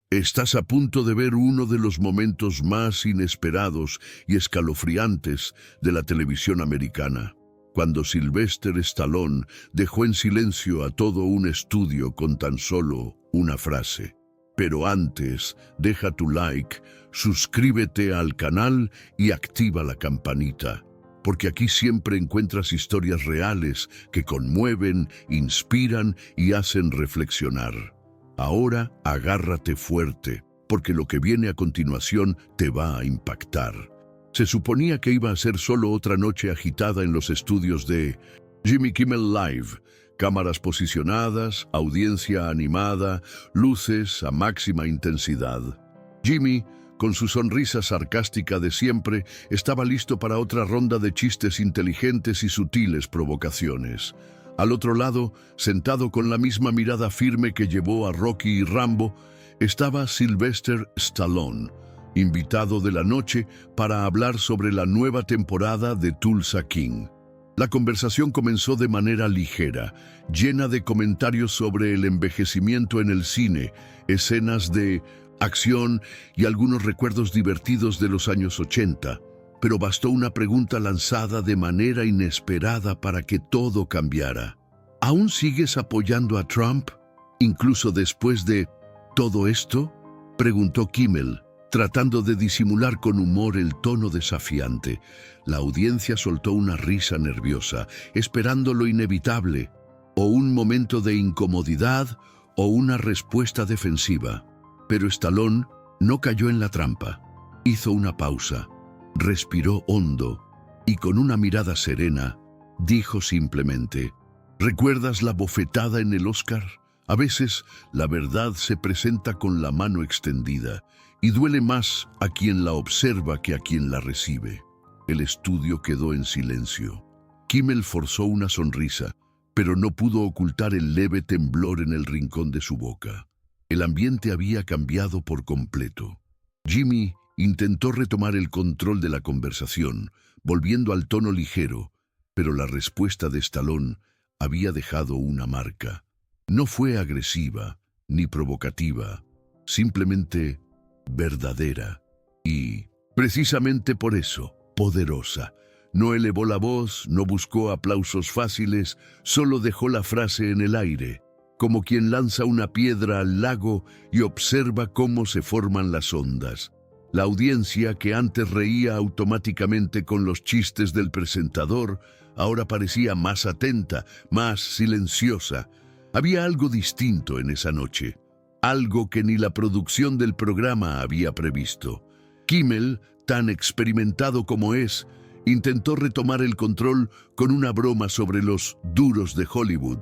Estás a punto de ver uno de los momentos más inesperados y escalofriantes de la televisión americana, cuando Sylvester Stallone dejó en silencio a todo un estudio con tan solo una frase. Pero antes, deja tu like, suscríbete al canal y activa la campanita, porque aquí siempre encuentras historias reales que conmueven, inspiran y hacen reflexionar. Ahora agárrate fuerte, porque lo que viene a continuación te va a impactar. Se suponía que iba a ser solo otra noche agitada en los estudios de Jimmy Kimmel Live. Cámaras posicionadas, audiencia animada, luces a máxima intensidad. Jimmy, con su sonrisa sarcástica de siempre, estaba listo para otra ronda de chistes inteligentes y sutiles provocaciones. Al otro lado, sentado con la misma mirada firme que llevó a Rocky y Rambo, estaba Sylvester Stallone, invitado de la noche para hablar sobre la nueva temporada de Tulsa King. La conversación comenzó de manera ligera, llena de comentarios sobre el envejecimiento en el cine, escenas de acción y algunos recuerdos divertidos de los años 80. Pero bastó una pregunta lanzada de manera inesperada para que todo cambiara. ¿Aún sigues apoyando a Trump, incluso después de todo esto?, preguntó Kimmel, tratando de disimular con humor el tono desafiante. La audiencia soltó una risa nerviosa, esperando lo inevitable, o un momento de incomodidad o una respuesta defensiva. Pero Stallone no cayó en la trampa. Hizo una pausa. Respiró hondo y con una mirada serena dijo simplemente: ¿recuerdas la bofetada en el Oscar? A veces la verdad se presenta con la mano extendida y duele más a quien la observa que a quien la recibe. El estudio quedó en silencio. Kimmel forzó una sonrisa, pero no pudo ocultar el leve temblor en el rincón de su boca. El ambiente había cambiado por completo. Jimmy intentó retomar el control de la conversación, volviendo al tono ligero, pero la respuesta de Stallone había dejado una marca. No fue agresiva ni provocativa, simplemente verdadera y, precisamente por eso, poderosa. No elevó la voz, no buscó aplausos fáciles, solo dejó la frase en el aire, como quien lanza una piedra al lago y observa cómo se forman las ondas. La audiencia, que antes reía automáticamente con los chistes del presentador, ahora parecía más atenta, más silenciosa. Había algo distinto en esa noche, algo que ni la producción del programa había previsto. Kimmel, tan experimentado como es, intentó retomar el control con una broma sobre los duros de Hollywood,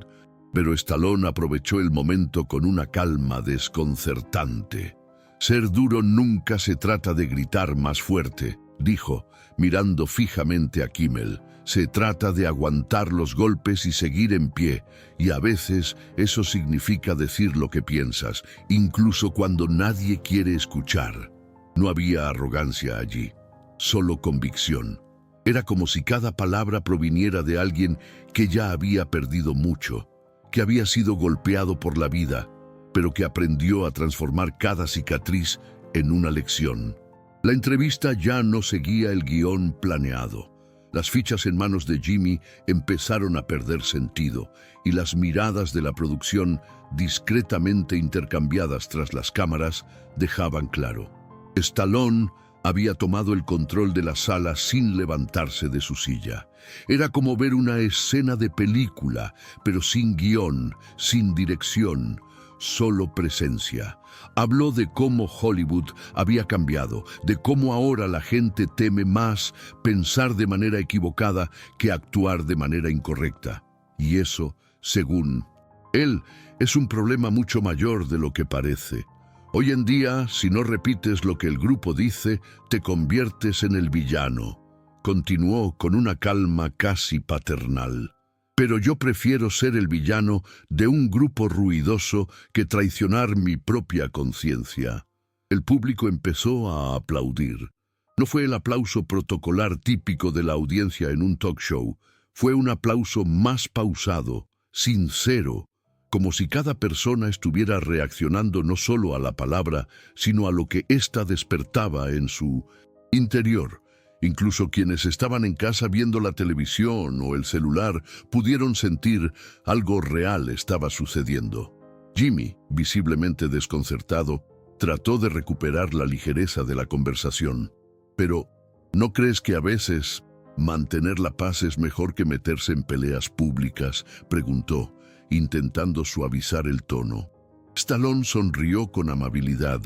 pero Stallone aprovechó el momento con una calma desconcertante. Ser duro nunca se trata de gritar más fuerte, dijo, mirando fijamente a Kimmel. Se trata de aguantar los golpes y seguir en pie, y a veces eso significa decir lo que piensas, incluso cuando nadie quiere escuchar. No había arrogancia allí, solo convicción. Era como si cada palabra proviniera de alguien que ya había perdido mucho, que había sido golpeado por la vida, pero que aprendió a transformar cada cicatriz en una lección. La entrevista ya no seguía el guión planeado. Las fichas en manos de Jimmy empezaron a perder sentido y las miradas de la producción, discretamente intercambiadas tras las cámaras, dejaban claro: Stallone había tomado el control de la sala sin levantarse de su silla. Era como ver una escena de película, pero sin guión, sin dirección, solo presencia. Habló de cómo Hollywood había cambiado, de cómo ahora la gente teme más pensar de manera equivocada que actuar de manera incorrecta. Y eso, según él, es un problema mucho mayor de lo que parece. Hoy en día, si no repites lo que el grupo dice, te conviertes en el villano. Continuó con una calma casi paternal. Pero yo prefiero ser el villano de un grupo ruidoso que traicionar mi propia conciencia. El público empezó a aplaudir. No fue el aplauso protocolar típico de la audiencia en un talk show. Fue un aplauso más pausado, sincero, como si cada persona estuviera reaccionando no solo a la palabra, sino a lo que ésta despertaba en su interior. Incluso quienes estaban en casa viendo la televisión o el celular pudieron sentir algo real estaba sucediendo. Jimmy, visiblemente desconcertado, trató de recuperar la ligereza de la conversación. Pero, ¿no crees que a veces mantener la paz es mejor que meterse en peleas públicas?, preguntó, intentando suavizar el tono. Stallone sonrió con amabilidad,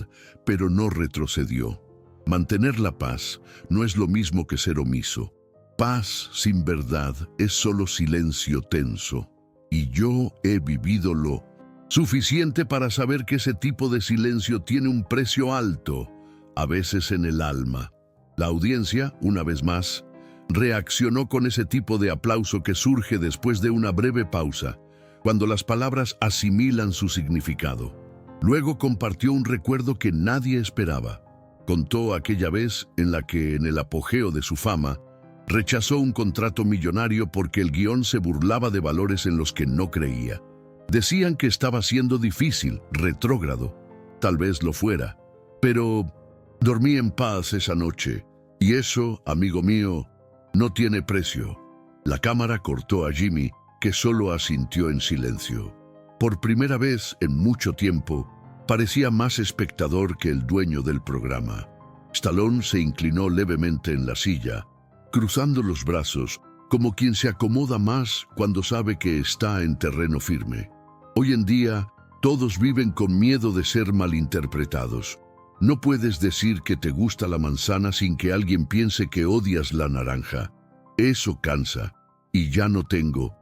pero no retrocedió. Mantener la paz no es lo mismo que ser omiso. Paz sin verdad es solo silencio tenso. Y yo he vivido lo suficiente para saber que ese tipo de silencio tiene un precio alto, a veces en el alma. La audiencia, una vez más, reaccionó con ese tipo de aplauso que surge después de una breve pausa, cuando las palabras asimilan su significado. Luego compartió un recuerdo que nadie esperaba. Contó aquella vez en la que, en el apogeo de su fama, rechazó un contrato millonario porque el guión se burlaba de valores en los que no creía. Decían que estaba siendo difícil, retrógrado. Tal vez lo fuera. Pero dormí en paz esa noche. Y eso, amigo mío, no tiene precio. La cámara cortó a Jimmy, que solo asintió en silencio. Por primera vez en mucho tiempo, parecía más espectador que el dueño del programa. Stallone se inclinó levemente en la silla, cruzando los brazos, como quien se acomoda más cuando sabe que está en terreno firme. Hoy en día, todos viven con miedo de ser malinterpretados. No puedes decir que te gusta la manzana sin que alguien piense que odias la naranja. Eso cansa, y ya no tengo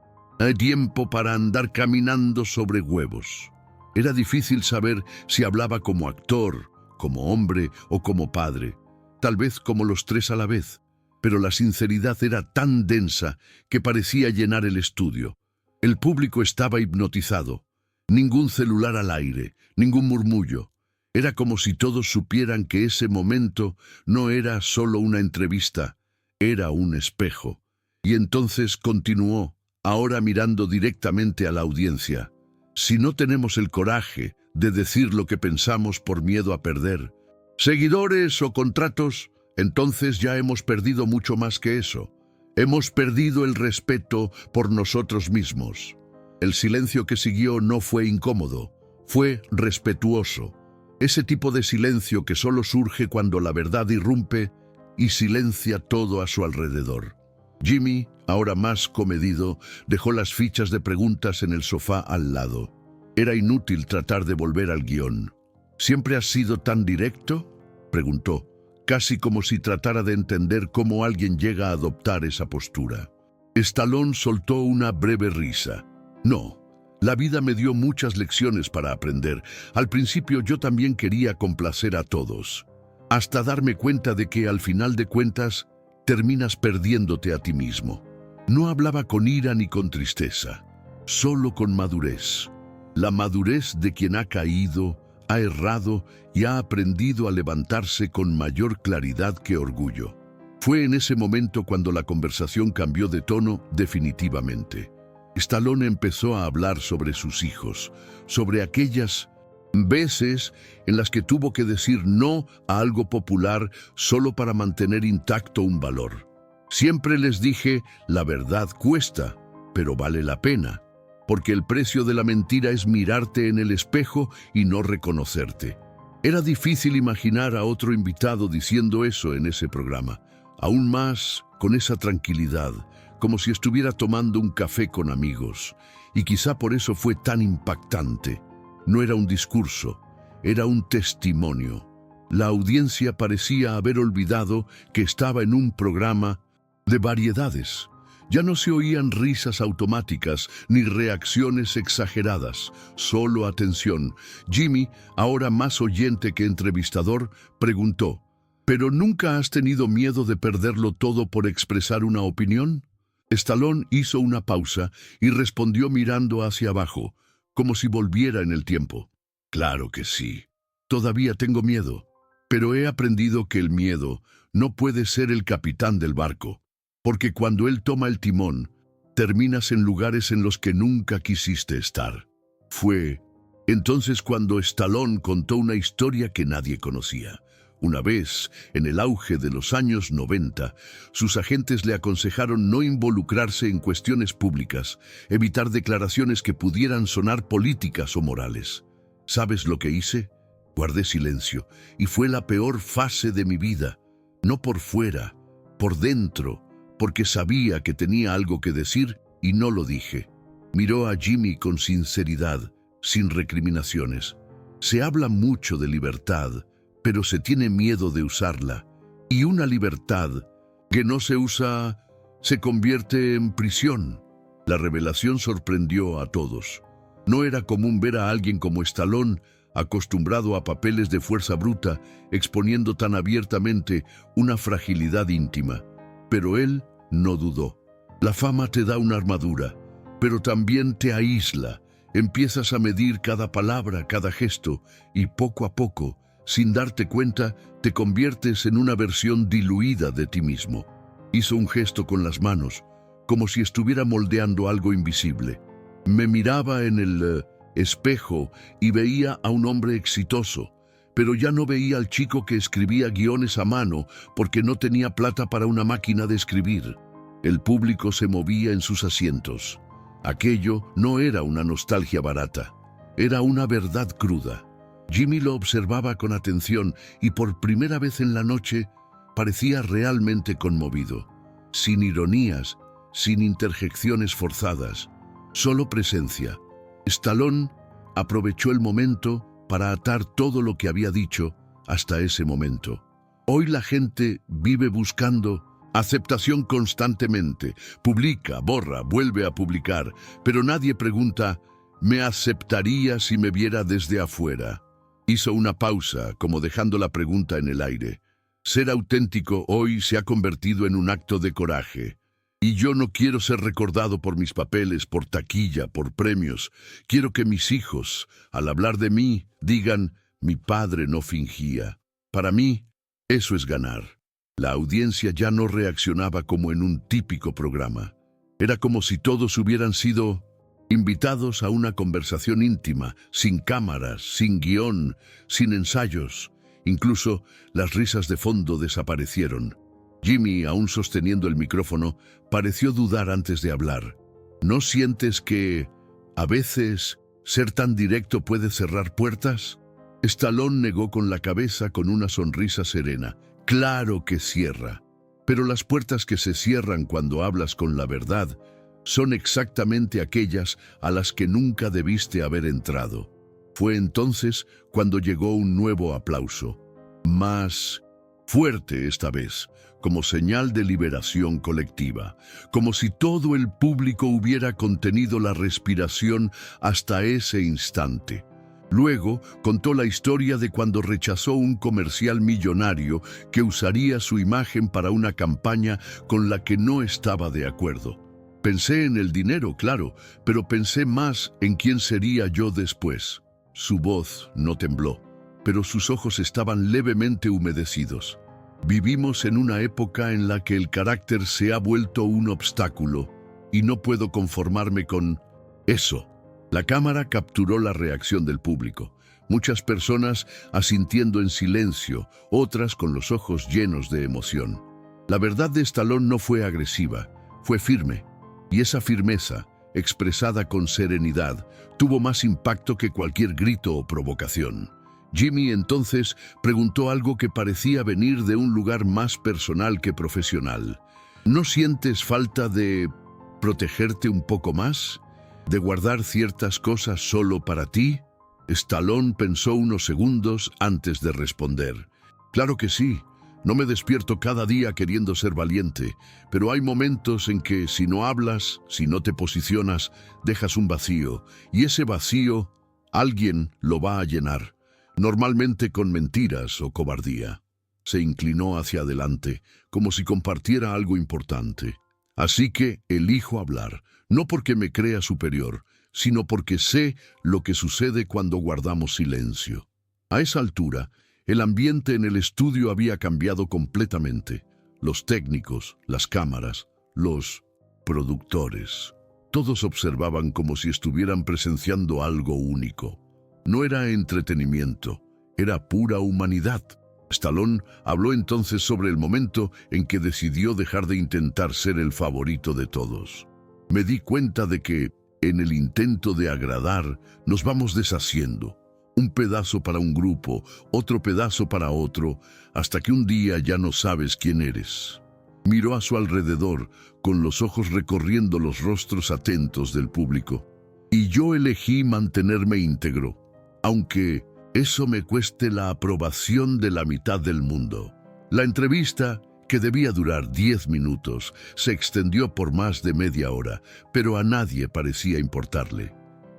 tiempo para andar caminando sobre huevos. Era difícil saber si hablaba como actor, como hombre o como padre, tal vez como los tres a la vez, pero la sinceridad era tan densa que parecía llenar el estudio. El público estaba hipnotizado. Ningún celular al aire, ningún murmullo. Era como si todos supieran que ese momento no era solo una entrevista, era un espejo. Y entonces continuó, ahora mirando directamente a la audiencia. Si no tenemos el coraje de decir lo que pensamos por miedo a perder seguidores o contratos, entonces ya hemos perdido mucho más que eso. Hemos perdido el respeto por nosotros mismos. El silencio que siguió no fue incómodo, fue respetuoso. Ese tipo de silencio que solo surge cuando la verdad irrumpe y silencia todo a su alrededor. Jimmy, ahora más comedido, dejó las fichas de preguntas en el sofá al lado. Era inútil tratar de volver al guión. ¿Siempre has sido tan directo?, preguntó, casi como si tratara de entender cómo alguien llega a adoptar esa postura. Stallone soltó una breve risa. No, la vida me dio muchas lecciones para aprender. Al principio yo también quería complacer a todos, hasta darme cuenta de que al final de cuentas terminas perdiéndote a ti mismo. No hablaba con ira ni con tristeza, solo con madurez. La madurez de quien ha caído, ha errado y ha aprendido a levantarse con mayor claridad que orgullo. Fue en ese momento cuando la conversación cambió de tono definitivamente. Stallone empezó a hablar sobre sus hijos, sobre aquellas veces en las que tuvo que decir no a algo popular solo para mantener intacto un valor. Siempre les dije, la verdad cuesta, pero vale la pena, porque el precio de la mentira es mirarte en el espejo y no reconocerte. Era difícil imaginar a otro invitado diciendo eso en ese programa, aún más con esa tranquilidad, como si estuviera tomando un café con amigos, y quizá por eso fue tan impactante. No era un discurso, era un testimonio. La audiencia parecía haber olvidado que estaba en un programa de variedades. Ya no se oían risas automáticas ni reacciones exageradas, solo atención. Jimmy, ahora más oyente que entrevistador, preguntó, ¿pero nunca has tenido miedo de perderlo todo por expresar una opinión? Stallone hizo una pausa y respondió mirando hacia abajo, como si volviera en el tiempo. Claro que sí. Todavía tengo miedo, pero he aprendido que el miedo no puede ser el capitán del barco, porque cuando él toma el timón, terminas en lugares en los que nunca quisiste estar. Fue entonces cuando Stallone contó una historia que nadie conocía. Una vez, en el auge de los años 90, sus agentes le aconsejaron no involucrarse en cuestiones públicas, evitar declaraciones que pudieran sonar políticas o morales. ¿Sabes lo que hice? Guardé silencio, y fue la peor fase de mi vida. No por fuera, por dentro, porque sabía que tenía algo que decir y no lo dije. Miró a Jimmy con sinceridad, sin recriminaciones. Se habla mucho de libertad, pero se tiene miedo de usarla. Y una libertad que no se usa se convierte en prisión. La revelación sorprendió a todos. No era común ver a alguien como Stallone, acostumbrado a papeles de fuerza bruta, exponiendo tan abiertamente una fragilidad íntima. Pero él no dudó. La fama te da una armadura, pero también te aísla. Empiezas a medir cada palabra, cada gesto, y poco a poco, sin darte cuenta, te conviertes en una versión diluida de ti mismo. Hizo un gesto con las manos, como si estuviera moldeando algo invisible. Me miraba en el espejo y veía a un hombre exitoso, pero ya no veía al chico que escribía guiones a mano porque no tenía plata para una máquina de escribir. El público se movía en sus asientos. Aquello no era una nostalgia barata, era una verdad cruda. Jimmy lo observaba con atención y por primera vez en la noche parecía realmente conmovido. Sin ironías, sin interjecciones forzadas, solo presencia. Stallone aprovechó el momento para atar todo lo que había dicho hasta ese momento. Hoy la gente vive buscando aceptación constantemente. Publica, borra, vuelve a publicar, pero nadie pregunta, ¿me aceptaría si me viera desde afuera? Hizo una pausa, como dejando la pregunta en el aire. Ser auténtico hoy se ha convertido en un acto de coraje. Y yo no quiero ser recordado por mis papeles, por taquilla, por premios. Quiero que mis hijos, al hablar de mí, digan, mi padre no fingía. Para mí, eso es ganar. La audiencia ya no reaccionaba como en un típico programa. Era como si todos hubieran sido invitados a una conversación íntima, sin cámaras, sin guión, sin ensayos. Incluso las risas de fondo desaparecieron. Jimmy, aún sosteniendo el micrófono, pareció dudar antes de hablar. ¿No sientes que, a veces, ser tan directo puede cerrar puertas? Stallone negó con la cabeza con una sonrisa serena. Claro que cierra, pero las puertas que se cierran cuando hablas con la verdad son exactamente aquellas a las que nunca debiste haber entrado. Fue entonces cuando llegó un nuevo aplauso, más fuerte esta vez, como señal de liberación colectiva, como si todo el público hubiera contenido la respiración hasta ese instante. Luego contó la historia de cuando rechazó un comercial millonario que usaría su imagen para una campaña con la que no estaba de acuerdo. Pensé en el dinero, claro, pero pensé más en quién sería yo después. Su voz no tembló, pero sus ojos estaban levemente humedecidos. Vivimos en una época en la que el carácter se ha vuelto un obstáculo, y no puedo conformarme con eso. La cámara capturó la reacción del público. Muchas personas asintiendo en silencio, otras con los ojos llenos de emoción. La verdad de Stallone no fue agresiva, fue firme. Y esa firmeza, expresada con serenidad, tuvo más impacto que cualquier grito o provocación. Jimmy entonces preguntó algo que parecía venir de un lugar más personal que profesional. ¿No sientes falta de protegerte un poco más? ¿De guardar ciertas cosas solo para ti? Stallone pensó unos segundos antes de responder. Claro que sí. No me despierto cada día queriendo ser valiente, pero hay momentos en que si no hablas, si no te posicionas, dejas un vacío, y ese vacío alguien lo va a llenar, normalmente con mentiras o cobardía. Se inclinó hacia adelante, como si compartiera algo importante. Así que elijo hablar, no porque me crea superior, sino porque sé lo que sucede cuando guardamos silencio. A esa altura, el ambiente en el estudio había cambiado completamente. Los técnicos, las cámaras, los productores. Todos observaban como si estuvieran presenciando algo único. No era entretenimiento, era pura humanidad. Stallone habló entonces sobre el momento en que decidió dejar de intentar ser el favorito de todos. Me di cuenta de que, en el intento de agradar, nos vamos deshaciendo. Un pedazo para un grupo, otro pedazo para otro, hasta que un día ya no sabes quién eres. Miró a su alrededor, con los ojos recorriendo los rostros atentos del público. Y yo elegí mantenerme íntegro, aunque eso me cueste la aprobación de la mitad del mundo. La entrevista, que debía durar 10 minutos, se extendió por más de media hora, pero a nadie parecía importarle.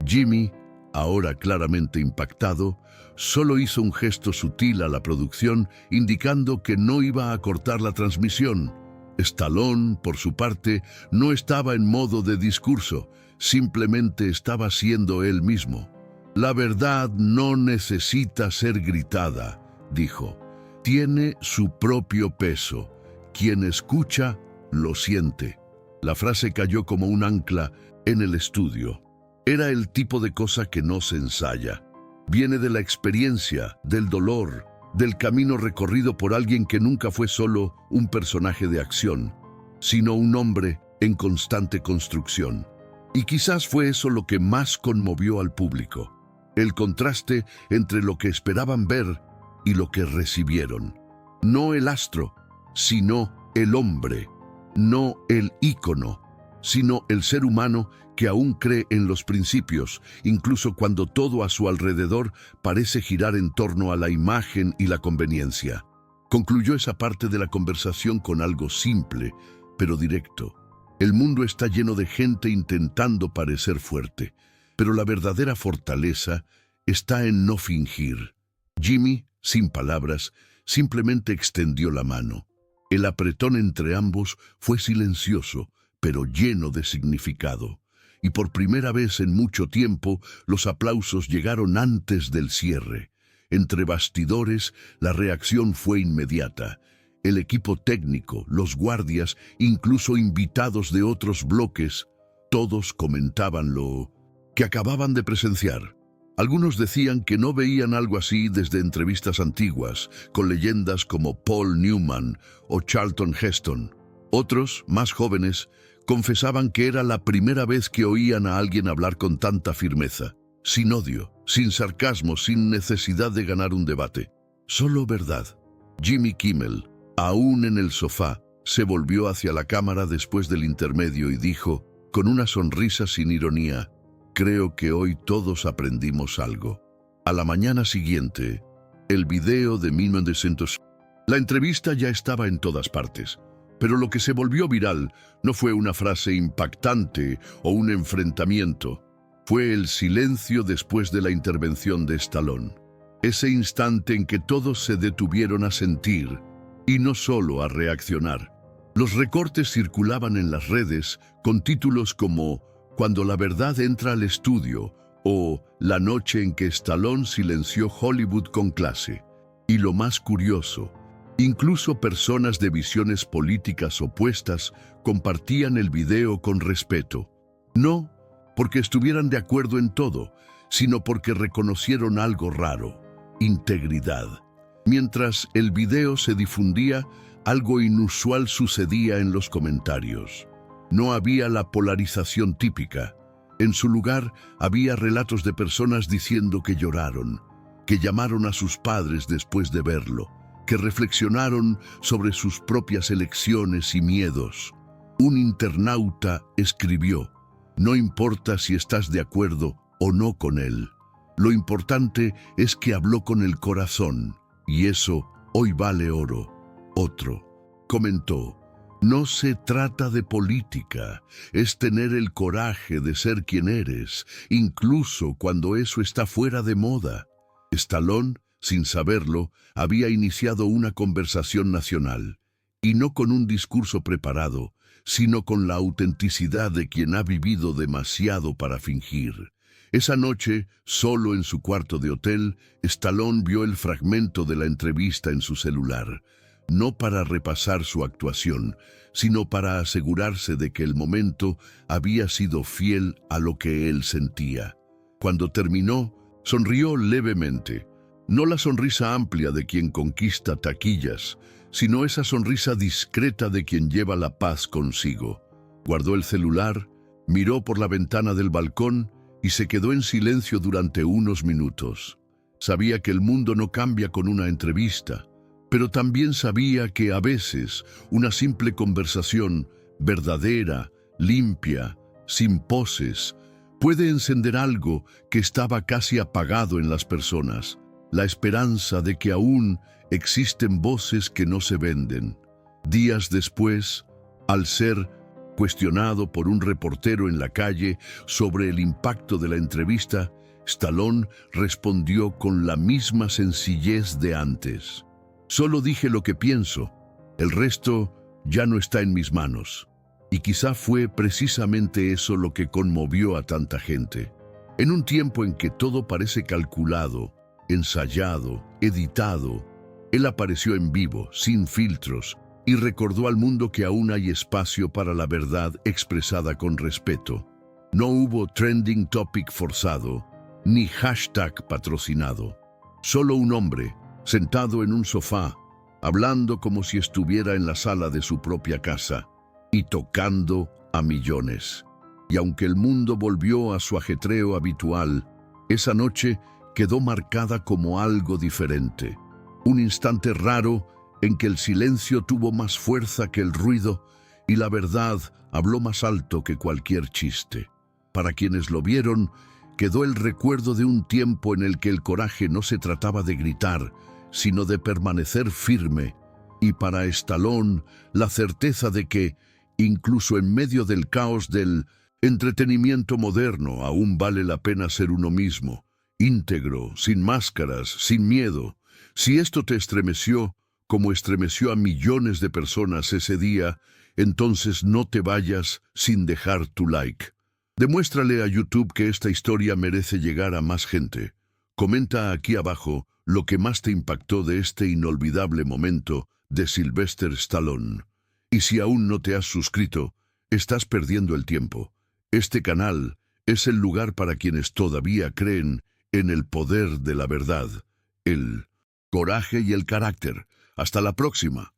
Jimmy, ahora claramente impactado, solo hizo un gesto sutil a la producción, indicando que no iba a cortar la transmisión. Stallone, por su parte, no estaba en modo de discurso, simplemente estaba siendo él mismo. La verdad no necesita ser gritada, dijo. Tiene su propio peso. Quien escucha, lo siente. La frase cayó como un ancla en el estudio. Era el tipo de cosa que no se ensaya. Viene de la experiencia, del dolor, del camino recorrido por alguien que nunca fue solo un personaje de acción, sino un hombre en constante construcción. Y quizás fue eso lo que más conmovió al público. El contraste entre lo que esperaban ver y lo que recibieron. No el astro, sino el hombre. No el ícono, sino el ser humano que aún cree en los principios, incluso cuando todo a su alrededor parece girar en torno a la imagen y la conveniencia. Concluyó esa parte de la conversación con algo simple, pero directo. El mundo está lleno de gente intentando parecer fuerte, pero la verdadera fortaleza está en no fingir. Jimmy, sin palabras, simplemente extendió la mano. El apretón entre ambos fue silencioso, pero lleno de significado. Y por primera vez en mucho tiempo, los aplausos llegaron antes del cierre. Entre bastidores, la reacción fue inmediata. El equipo técnico, los guardias, incluso invitados de otros bloques, todos comentaban lo que acababan de presenciar. Algunos decían que no veían algo así desde entrevistas antiguas, con leyendas como Paul Newman o Charlton Heston. Otros, más jóvenes, confesaban que era la primera vez que oían a alguien hablar con tanta firmeza, sin odio, sin sarcasmo, sin necesidad de ganar un debate. Solo verdad. Jimmy Kimmel, aún en el sofá, se volvió hacia la cámara después del intermedio y dijo, con una sonrisa sin ironía, «Creo que hoy todos aprendimos algo». A la mañana siguiente, el video de 1900... La entrevista ya estaba en todas partes, pero lo que se volvió viral no fue una frase impactante o un enfrentamiento. Fue el silencio después de la intervención de Stallone. Ese instante en que todos se detuvieron a sentir, y no solo a reaccionar. Los recortes circulaban en las redes con títulos como «Cuando la verdad entra al estudio» o «La noche en que Stallone silenció Hollywood con clase». Y lo más curioso, incluso personas de visiones políticas opuestas compartían el video con respeto. No porque estuvieran de acuerdo en todo, sino porque reconocieron algo raro: integridad. Mientras el video se difundía, algo inusual sucedía en los comentarios. No había la polarización típica. En su lugar, había relatos de personas diciendo que lloraron, que llamaron a sus padres después de verlo, que reflexionaron sobre sus propias elecciones y miedos. Un internauta escribió, «No importa si estás de acuerdo o no con él. Lo importante es que habló con el corazón, y eso hoy vale oro». Otro comentó, «No se trata de política, es tener el coraje de ser quien eres, incluso cuando eso está fuera de moda». Stallone, sin saberlo, había iniciado una conversación nacional, y no con un discurso preparado, sino con la autenticidad de quien ha vivido demasiado para fingir. Esa noche, solo en su cuarto de hotel, Stallone vio el fragmento de la entrevista en su celular. no para repasar su actuación, sino para asegurarse de que el momento había sido fiel a lo que él sentía. Cuando terminó, sonrió levemente. No la sonrisa amplia de quien conquista taquillas, sino esa sonrisa discreta de quien lleva la paz consigo. Guardó el celular, miró por la ventana del balcón y se quedó en silencio durante unos minutos. Sabía que el mundo no cambia con una entrevista, pero también sabía que a veces una simple conversación, verdadera, limpia, sin poses, puede encender algo que estaba casi apagado en las personas, la esperanza de que aún existen voces que no se venden. Días después, al ser cuestionado por un reportero en la calle sobre el impacto de la entrevista, Stallone respondió con la misma sencillez de antes. Solo dije lo que pienso, el resto ya no está en mis manos. Y quizá fue precisamente eso lo que conmovió a tanta gente. En un tiempo en que todo parece calculado, ensayado, editado, él apareció en vivo, sin filtros, y recordó al mundo que aún hay espacio para la verdad expresada con respeto. No hubo trending topic forzado, ni hashtag patrocinado. Solo un hombre, sentado en un sofá, hablando como si estuviera en la sala de su propia casa, y tocando a millones. Y aunque el mundo volvió a su ajetreo habitual, esa noche quedó marcada como algo diferente. Un instante raro en que el silencio tuvo más fuerza que el ruido y la verdad habló más alto que cualquier chiste. Para quienes lo vieron, quedó el recuerdo de un tiempo en el que el coraje no se trataba de gritar, sino de permanecer firme, y para Stallone la certeza de que, incluso en medio del caos del entretenimiento moderno, aún vale la pena ser uno mismo, íntegro, sin máscaras, sin miedo. Si esto te estremeció, como estremeció a millones de personas ese día, entonces no te vayas sin dejar tu like. Demuéstrale a YouTube que esta historia merece llegar a más gente. Comenta aquí abajo lo que más te impactó de este inolvidable momento de Sylvester Stallone. Y si aún no te has suscrito, estás perdiendo el tiempo. Este canal es el lugar para quienes todavía creen en el poder de la verdad, el coraje y el carácter. Hasta la próxima.